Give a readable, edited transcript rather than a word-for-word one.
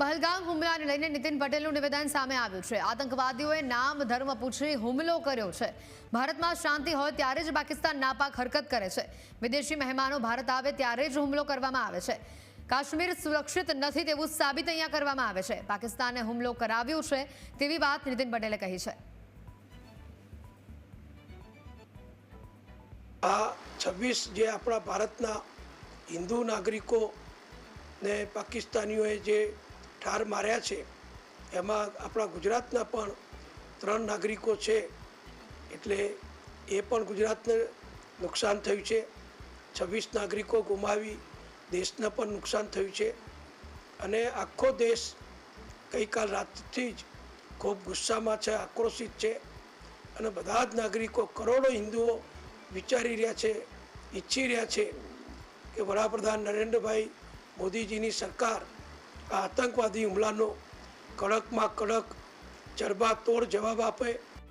પહલગામ હુમલાને લઈને નીતિન પટેલનું નિવેદન સામે આવ્યું છે। આતંકવાદીઓએ નામ ધર્મ પૂછી હુમલો કર્યો છે। ભારતમાં શાંતિ હોય ત્યારે જ પાકિસ્તાન નાપાક હરકત કરે છે। વિદેશી મહેમાનો ભારત આવે ત્યારે જ હુમલો કરવામાં આવે છે। કાશ્મીર સુરક્ષિત નથી તેવું સાબિત અહીંયા કરવામાં આવે છે। પાકિસ્તાને હુમલો કરાવ્યો છે તેવી વાત નીતિન પટેલે કહી છે। આ 26 જે આપણા ભારતના હિન્દુ નાગરિકો ને પાકિસ્તાનીઓએ જે ઠાર માર્યા છે એમાં આપણા ગુજરાતના પણ 3 નાગરિકો છે, એટલે એ પણ ગુજરાતને નુકસાન થયું છે। 26 નાગરિકો ગુમાવી દેશને પણ નુકસાન થયું છે અને આખો દેશ ગઈકાલ રાતથી જ ખૂબ ગુસ્સામાં છે, આક્રોશિત છે અને બધા જ નાગરિકો કરોડો હિન્દુઓ વિચારી રહ્યા છે, ઈચ્છી રહ્યા છે કે વડાપ્રધાન નરેન્દ્રભાઈ મોદીજીની સરકાર આ આતંકવાદી હુમલાનો કડકમાં કડક જડબાતોડ જવાબ આપે।